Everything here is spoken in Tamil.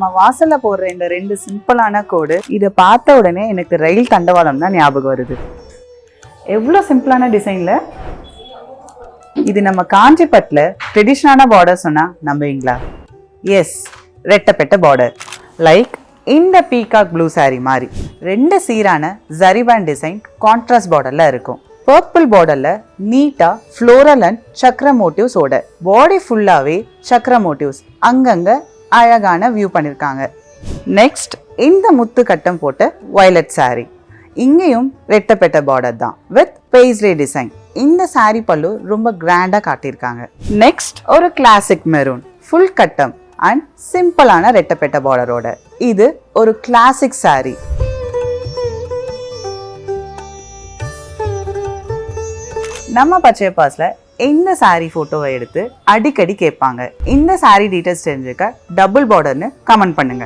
நம்ம வாசல்ல போடுற இந்த ரெண்டு சிம்பிளான கோடு இதை பார்த்த உடனே எனக்கு ரயில் தண்டவாளம் தான் ஞாபகம் வருது. எவ்வளோ சிம்பிளான டிசைன்ல. இது நம்ம காஞ்சிபட்டில் ட்ரெடிஷ்னலான பார்டர் சொன்னா நம்புவீங்களா? எஸ், ரெட்டப்பட்ட பார்டர். லைக் இந்த பீகாக் ப்ளூ saree மாதிரி ரெண்டு சீரான ஜரிபான் டிசைன் கான்ட்ராஸ்ட் பார்டர்ல இருக்கும். பர்பிள் பார்டர்ல நீட்டா ஃப்ளோரல் அண்ட் சக்கர மோட்டிவ்ஸோட பாடி ஃபுல்லாவே சக்கர மோட்டிவ்ஸ் அங்கங்க அழகான வியூ பண்ணிருக்காங்க. நெக்ஸ்ட் இந்த முத்து கட்டம் போட்ட வயலட் saree. இங்கேயும் ரெட்டப்பட்ட பார்டர் தான் வித் பேஸ்லே டிசைன். இந்த saree பல்லு ரொம்ப கிராண்டா காட்டியிருக்காங்க. நெக்ஸ்ட் ஒரு கிளாசிக் மெரூன் ஃபுல் கட்டம் அண்ட் சிம்பிளான ரெட்டப்பட்ட பார்டரோட. இது ஒரு கிளாசிக் saree. நம்ம பச்சை பாஸ்ல இந்த saree போட்டோவை எடுத்து அடிக்கடி கேட்பாங்க. இந்த saree டீடைல்ஸ் தெரிஞ்சுக்க டபுள் பார்டர்னு கமெண்ட் பண்ணுங்க.